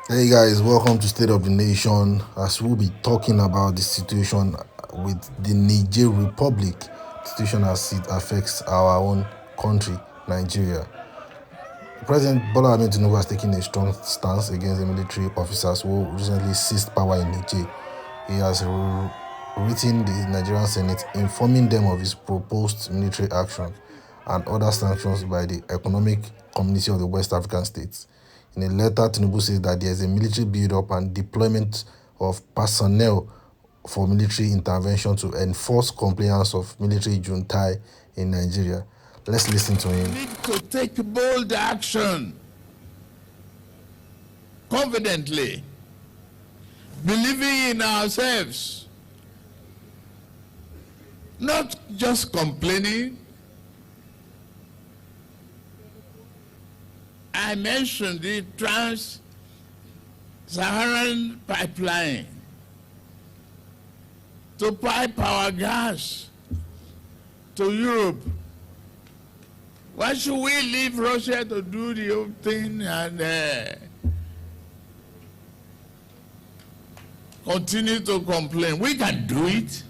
Hey guys, welcome to State of the Nation. As we'll be talking about the situation with the Niger Republic, the situation as it affects our own country, Nigeria. President Bola Ahmed Tinubu has taken a strong stance against the military officers who recently seized power in Niger. He has written the Nigerian Senate informing them of his proposed military action and other sanctions by the Economic Community of the West African States. In a letter, Tinubu says that there is a military build-up and deployment of personnel for military intervention to enforce compliance of military junta in Nigeria. Let's listen to him. We need to take bold action, confidently, believing in ourselves, not just complaining. I mentioned the Trans-Saharan pipeline to pipe our gas to Europe. Why should we leave Russia to do the whole thing and continue to complain? We can do it.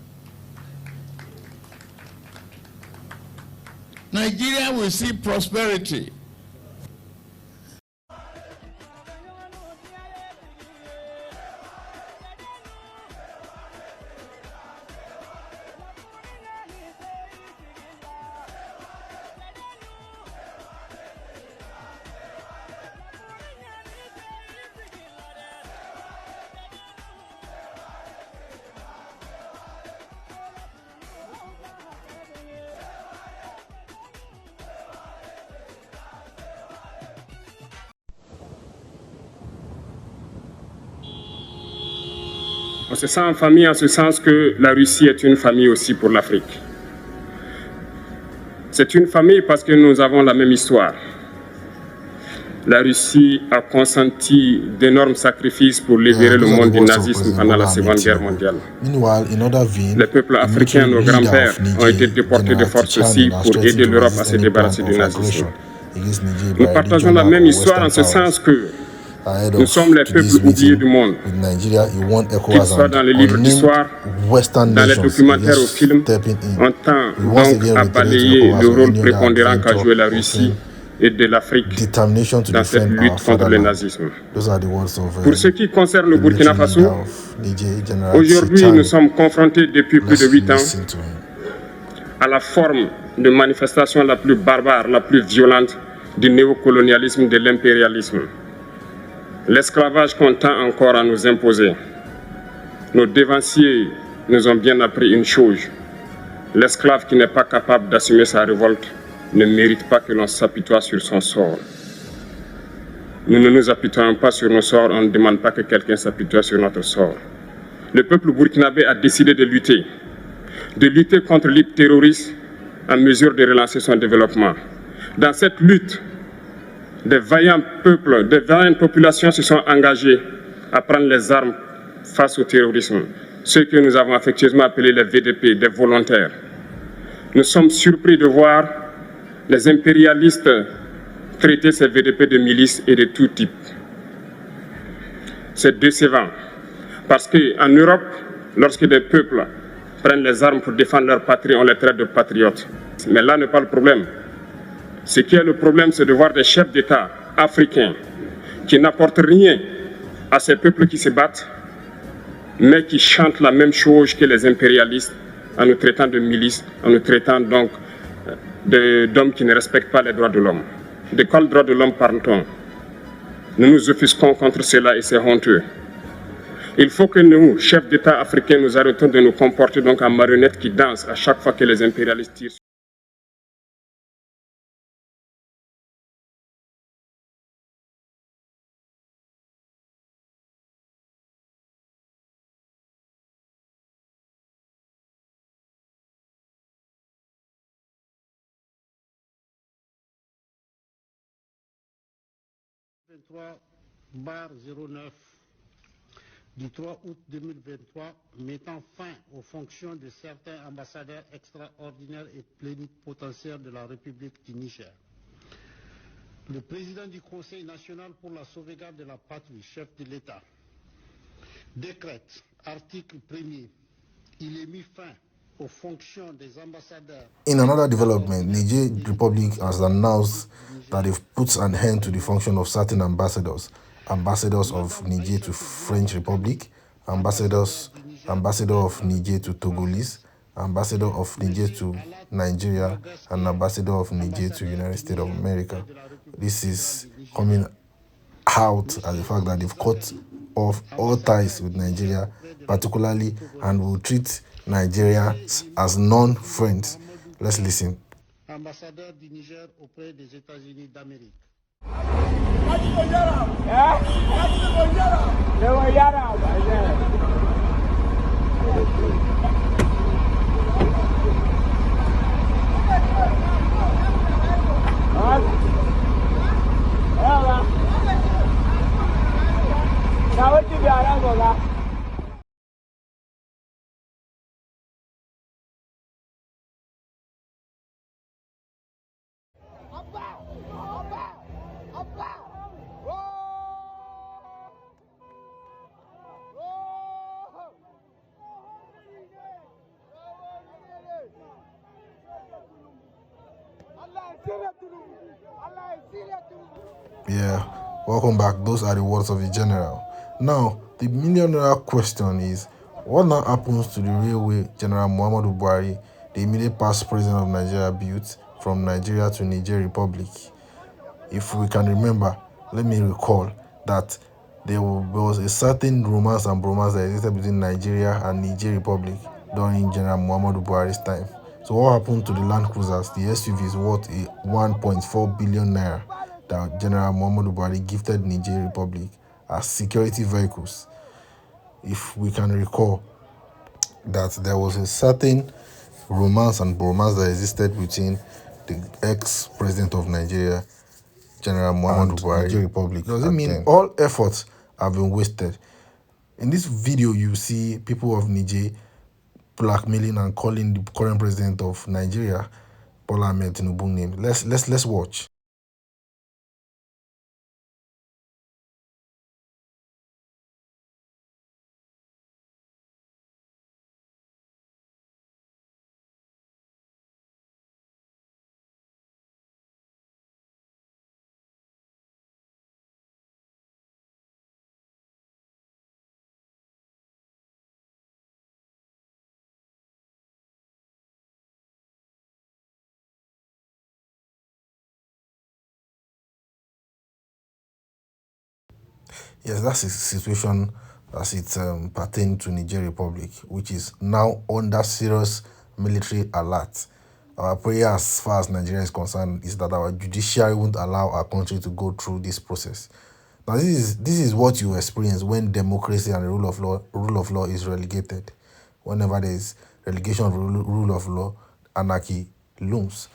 Nigeria will see prosperity. On se sent en famille en ce sens que la Russie est une famille aussi pour l'Afrique. C'est une famille parce que nous avons la même histoire. La Russie a consenti d'énormes sacrifices pour libérer le monde du nazisme pendant la Seconde Guerre mondiale. Les peuples africains, nos grands-pères, ont été déportés de force aussi pour aider l'Europe à se débarrasser du nazisme. Nous partageons la même histoire en ce sens que nous sommes les peuples oubliés du monde, qu'ils soient dans les livres d'histoire, dans les documentaires ou films, on tend donc à balayer le rôle prépondérant qu'a joué la Russie et de l'Afrique dans cette lutte contre le nazisme. Pour ce qui concerne le Burkina Faso, aujourd'hui nous sommes confrontés depuis plus de 8 ans à la forme de manifestation la plus barbare, la plus violente du néocolonialisme, de l'impérialisme. L'esclavage qu'on tend encore à nous imposer. Nos dévanciers nous ont bien appris une chose. L'esclave qui n'est pas capable d'assumer sa révolte ne mérite pas que l'on s'apitoie sur son sort. Nous ne nous apitoyons pas sur nos sorts, on ne demande pas que quelqu'un s'apitoie sur notre sort. Le peuple burkinabé a décidé de lutter contre le terrorisme en mesure de relancer son développement. Dans cette lutte, des vaillants peuples, des vaillantes populations se sont engagées à prendre les armes face au terrorisme, ceux que nous avons affectueusement appelés les VDP, des volontaires. Nous sommes surpris de voir les impérialistes traiter ces VDP de milices et de tout type. C'est décevant, parce qu'en Europe, lorsque des peuples prennent les armes pour défendre leur patrie, on les traite de patriotes. Mais là n'est pas le problème. Ce qui est le problème, c'est de voir des chefs d'État africains qui n'apportent rien à ces peuples qui se battent, mais qui chantent la même chose que les impérialistes en nous traitant de milices, en nous traitant donc d'hommes qui ne respectent pas les droits de l'homme. De quels droits de l'homme parle-t-on? Nous nous offusquons contre cela et c'est honteux. Il faut que nous, chefs d'État africains, nous arrêtons de nous comporter donc en marionnettes qui dansent à chaque fois que les impérialistes tirent. /09 du 3 août 2023 mettant fin aux fonctions de certains ambassadeurs extraordinaires et plénipotentiaires de la République du Niger. Le président du Conseil national pour la sauvegarde de la patrie, chef de l'État, décrète, article 1er, il est mis fin aux fonctions des ambassadeurs. In another development, Niger Republic has announced that they've put an end to the function of certain ambassadors. Ambassadors of Niger to French Republic, ambassador of Niger to Togolese, ambassador of Niger to Nigeria, and ambassador of Niger to United States of America. This is coming out as the fact that they've cut off all ties with Nigeria, particularly, and will treat Nigerians as non-friends. Let's listen. Ambassadeur du Niger auprès des États-Unis d'Amérique. Yeah, welcome back. Those are the words of the general. Now, the million-dollar question is, what now happens to the railway General Muhammadu Buhari, the immediate past president of Nigeria, built from Nigeria to Niger Republic? If we can remember, let me recall that there was a certain romance and bromance that existed between Nigeria and Niger Republic during General Muhammadu Buhari's time. So what happened to the Land Cruisers, the SUVs worth 1.4 billion naira that General Muhammadu Buhari gifted Niger Republic as security vehicles? If we can recall that there was a certain romance and bromance that existed between the ex-president of Nigeria, General Muhammadu Buhari, Niger Republic. Does it mean all efforts have been wasted? In this video, you see people of Niger blackmailing and calling the current president of Nigeria, Bola Ahmed Tinubu, name. Let's watch. Yes, that's a situation as it pertains to Niger Republic, which is now under serious military alert. Our prayer as far as Nigeria is concerned is that our judiciary won't allow our country to go through this process. Now, this is what you experience when democracy and the rule of law is relegated. Whenever there is relegation of rule of law, anarchy looms.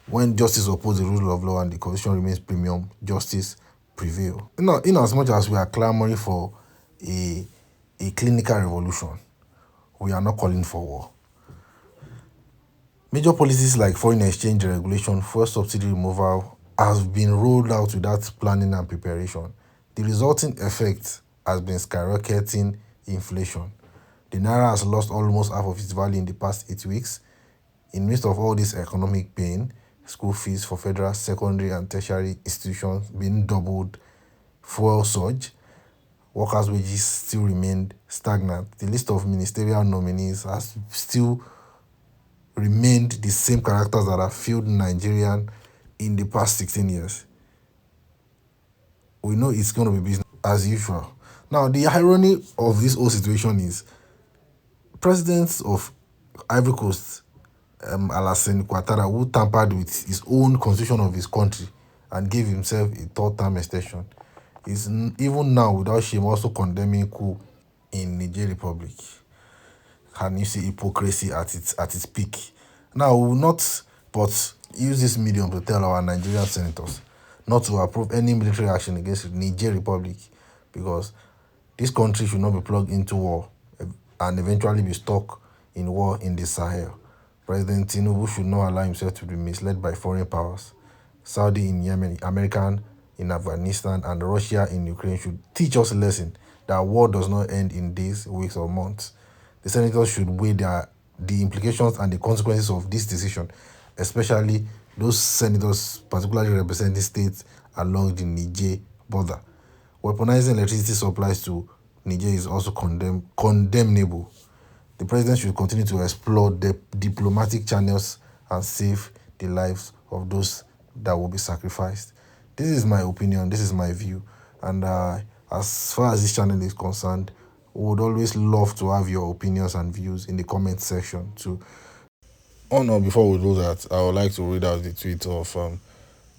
When justice opposes the rule of law and the constitution remains premium, justice prevail. In as much as we are clamoring for a clinical revolution, we are not calling for war. Major policies like foreign exchange regulation, fuel subsidy removal have been rolled out without planning and preparation. The resulting effect has been skyrocketing inflation. The naira has lost almost half of its value in the past 8 weeks. In the midst of all this economic pain, school fees for federal, secondary, and tertiary institutions being doubled, fuel surge, workers' wages still remained stagnant. The list of ministerial nominees has still remained the same characters that have failed Nigerian in the past 16 years. We know it's going to be business as usual. Now, the irony of this whole situation is presidents of Ivory Coast, Alassane Ouattara, who tampered with his own constitution of his country and gave himself a third-term extension, is even now, without shame, also condemning coup in Niger Republic. Can you see hypocrisy at its peak? Now, we will not but use this medium to tell our Nigerian senators not to approve any military action against Niger Republic, because this country should not be plugged into war and eventually be stuck in war in the Sahel. President Tinubu should not allow himself to be misled by foreign powers. Saudi in Yemen, American in Afghanistan, and Russia in Ukraine should teach us a lesson that war does not end in days, weeks, or months. The senators should weigh the implications and the consequences of this decision, especially those senators particularly representing states along the Niger border. Weaponizing electricity supplies to Niger is also condemnable. The president should continue to explore the diplomatic channels and save the lives of those that will be sacrificed. This is my opinion, this is my view, and as far as this channel is concerned, we would always love to have your opinions and views in the comment section too. Oh no, before we do that, I would like to read out the tweet of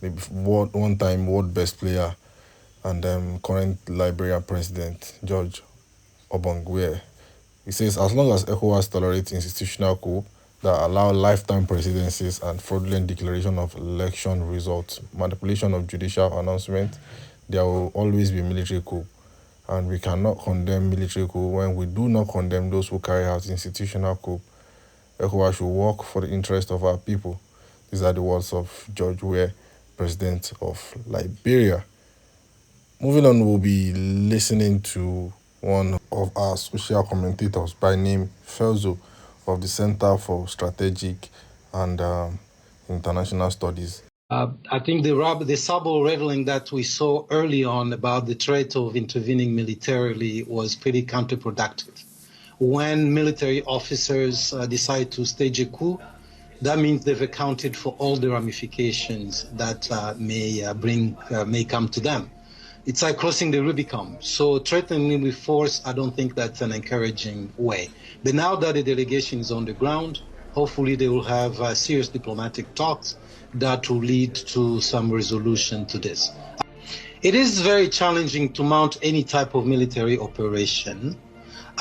the one-time world best player and current Liberia president, George Obongwe. He says, as long as ECOWAS tolerates institutional coup that allow lifetime presidencies and fraudulent declaration of election results, manipulation of judicial announcements, there will always be military coup. And we cannot condemn military coup when we do not condemn those who carry out institutional coup. ECOWAS should work for the interest of our people. These are the words of George Weah, president of Liberia. Moving on, we'll be listening to one of our social commentators by name Felzo of the Center for Strategic and International Studies. I think the Sabo revealing that we saw early on about the threat of intervening militarily was pretty counterproductive. When military officers decide to stage a coup, that means they've accounted for all the ramifications that may come to them. It's like crossing the Rubicon. So threatening with force, I don't think that's an encouraging way. But now that the delegation is on the ground, hopefully they will have serious diplomatic talks that will lead to some resolution to this. It is very challenging to mount any type of military operation,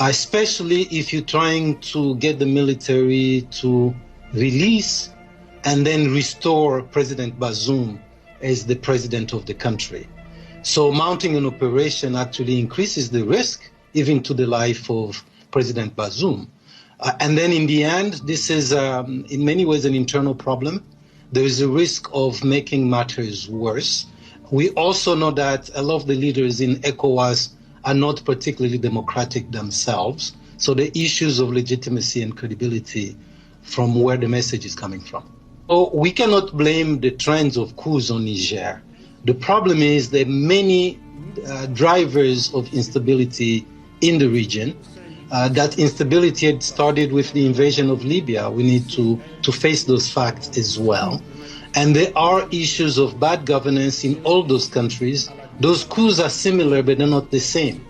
especially if you're trying to get the military to release and then restore President Bazoum as the president of the country. So mounting an operation actually increases the risk even to the life of President Bazoum. And then in the end, this is in many ways an internal problem. There is a risk of making matters worse. We also know that a lot of the leaders in ECOWAS are not particularly democratic themselves. So the issues of legitimacy and credibility from where the message is coming from. So we cannot blame the trends of coups on Niger. The problem is that many drivers of instability in the region. That instability had started with the invasion of Libya. We need to face those facts as well. And there are issues of bad governance in all those countries. Those coups are similar, but they're not the same.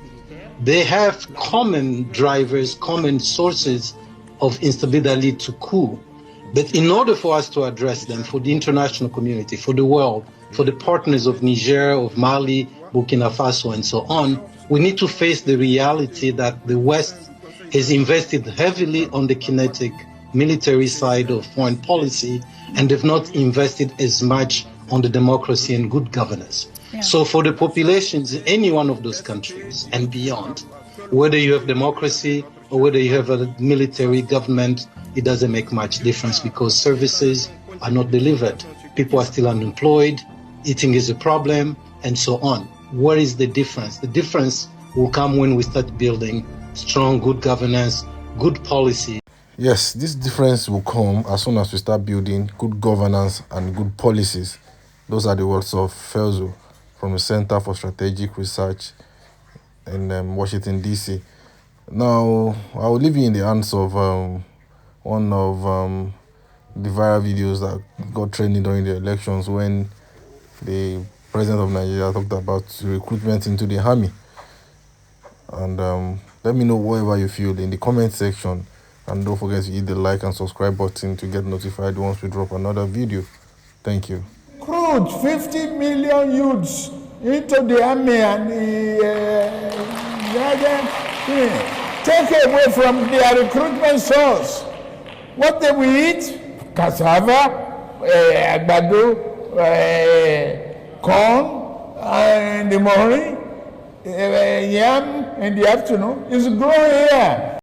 They have common drivers, common sources of instability that lead to coup. But in order for us to address them, for the international community, for the world, for the partners of Niger, of Mali, Burkina Faso, and so on, we need to face the reality that the West has invested heavily on the kinetic military side of foreign policy, and they've not invested as much on the democracy and good governance. Yeah. So for the populations in any one of those countries and beyond, whether you have democracy or whether you have a military government, it doesn't make much difference because services are not delivered. People are still unemployed, eating is a problem, and so on. Where is the difference? The difference will come when we start building strong, good governance, good policy. Yes, this difference will come as soon as we start building good governance and good policies. Those are the words of Felzo from the Center for Strategic Research in Washington, D.C. Now, I will leave you in the hands of one of the viral videos that got trending during the elections when the president of Nigeria talked about recruitment into the army. And let me know whatever you feel in the comment section. And don't forget to hit the like and subscribe button to get notified once we drop another video. Thank you. Recruit 50 million youths into the army and take away from their recruitment source. What they will eat? Cassava, agbado, corn in the morning, yam in the afternoon. It's growing here.